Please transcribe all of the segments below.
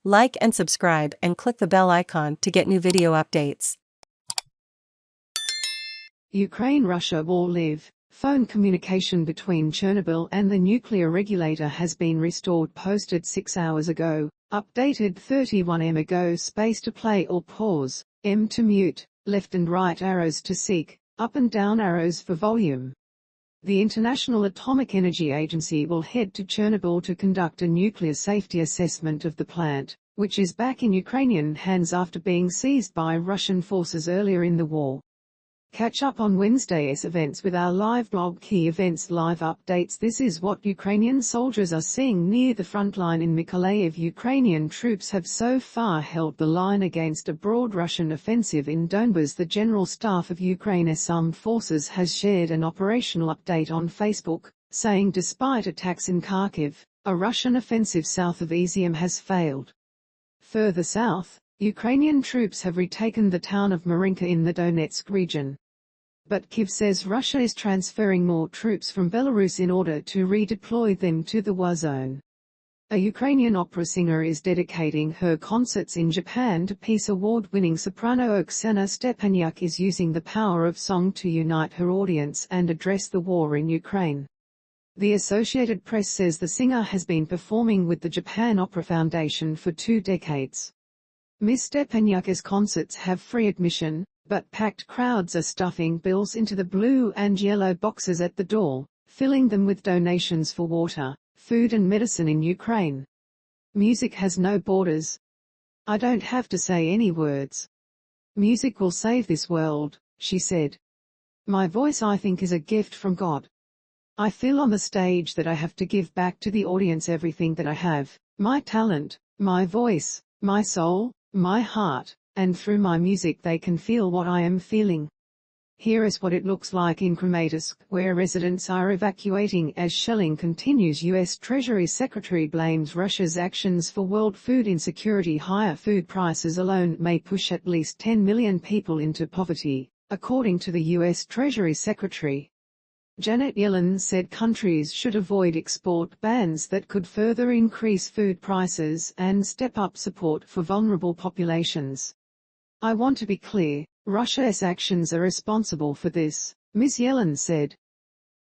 Like and subscribe and click the bell icon to get new video updates. Ukraine-Russia war live. Phone communication between Chernobyl and the nuclear regulator has been restored. Posted 6 hours ago. Updated 31 m ago. Space to play or pause. M to mute. Left and right arrows to seek. Up and down arrows for volume. The International Atomic Energy Agency will head to Chernobyl to conduct a nuclear safety assessment of the plant, which is back in Ukrainian hands after being seized by Russian forces earlier in the war. Catch up on Wednesday's events with our live blog. Key events live updates. This is what Ukrainian soldiers are seeing near the front line in Mykolaiv. Ukrainian troops have so far held the line against a broad Russian offensive in Donbas. The General Staff of Ukraine's Armed Forces has shared an operational update on Facebook, saying despite attacks in Kharkiv, a Russian offensive south of Izium has failed. Further south, Ukrainian troops have retaken the town of Marinka in the Donetsk region. But Kyiv says Russia is transferring more troops from Belarus in order to redeploy them to the war zone. A Ukrainian opera singer is dedicating her concerts in Japan to Peace Award-winning soprano Oksana Stepanyuk is using the power of song to unite her audience and address the war in Ukraine. The Associated Press says the singer has been performing with the Japan Opera Foundation for 2 decades. Ms. Stepanyuk's concerts have free admission, but packed crowds are stuffing bills into the blue and yellow boxes at the door, filling them with donations for water, food and medicine in Ukraine. Music has no borders. I don't have to say any words. Music will save this world, she said. My voice, I think, is a gift from God. I feel on the stage that I have to give back to the audience everything that I have, my talent, my voice, my soul, my heart, and through my music they can feel what I am feeling. Here is what it looks like in Kramatorsk, where residents are evacuating as shelling continues. U.S. Treasury Secretary blames Russia's actions for world food insecurity. Higher food prices alone may push at least 10 million people into poverty, according to the U.S. Treasury Secretary. Janet Yellen said countries should avoid export bans that could further increase food prices and step up support for vulnerable populations. I want to be clear, Russia's actions are responsible for this, Ms. Yellen said.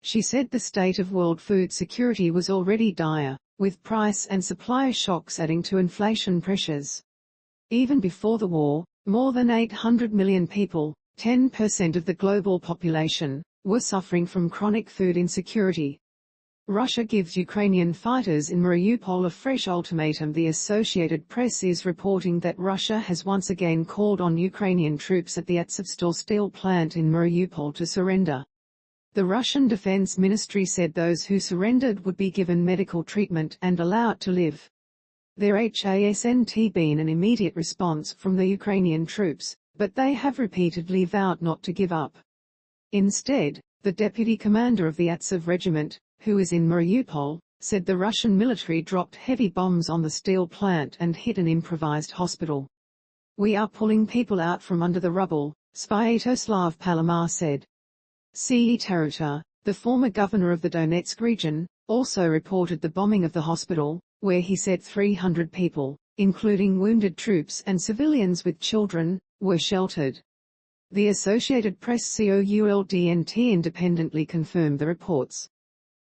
She said the state of world food security was already dire, with price and supply shocks adding to inflation pressures. Even before the war, more than 800 million people, 10% of the global population, were suffering from chronic food insecurity. Russia gives Ukrainian fighters in Mariupol a fresh ultimatum. The Associated Press is reporting that Russia has once again called on Ukrainian troops at the Azovstal steel plant in Mariupol to surrender. The Russian Defense Ministry said those who surrendered would be given medical treatment and allowed to live. There hasn't been an immediate response from the Ukrainian troops, but they have repeatedly vowed not to give up. Instead, the deputy commander of the Azov regiment, who is in Mariupol, said the Russian military dropped heavy bombs on the steel plant and hit an improvised hospital. We are pulling people out from under the rubble, Svyatoslav Palomar said. C.E. Taruta, the former governor of the Donetsk region, also reported the bombing of the hospital, where he said 300 people, including wounded troops and civilians with children, were sheltered. The Associated Press COULDNT independently confirmed the reports.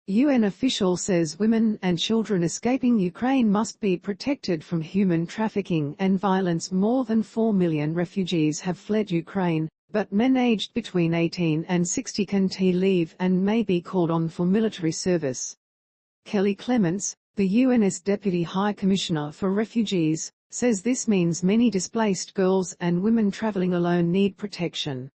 UN official says women and children escaping Ukraine must be protected from human trafficking and violence. More than 4 million refugees have fled Ukraine, but men aged between 18 and 60 can leave and may be called on for military service. Kelly Clements, the UN's Deputy High Commissioner for Refugees, says this means many displaced girls and women traveling alone need protection.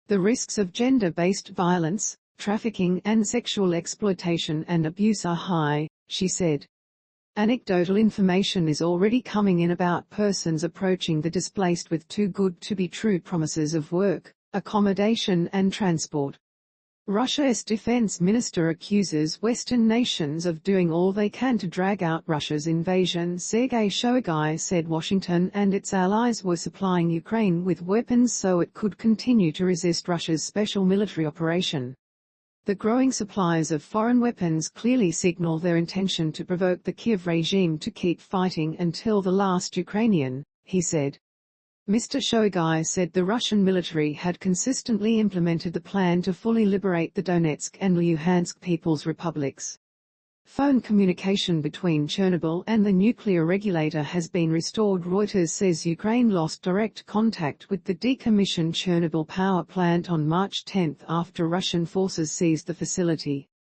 The risks of gender-based violence, trafficking and sexual exploitation and abuse are high, she said. Anecdotal information is already coming in about persons approaching the displaced with too good to be true promises of work, accommodation and transport. Russia's defense minister accuses Western nations of doing all they can to drag out Russia's invasion. Sergei Shoigu said Washington and its allies were supplying Ukraine with weapons so it could continue to resist Russia's special military operation. The growing supplies of foreign weapons clearly signal their intention to provoke the Kiev regime to keep fighting until the last Ukrainian, he said. Mr. Shoigu said the Russian military had consistently implemented the plan to fully liberate the Donetsk and Luhansk People's Republics. Phone communication between Chernobyl and the nuclear regulator has been restored. Reuters says Ukraine lost direct contact with the decommissioned Chernobyl power plant on March 10 after Russian forces seized the facility.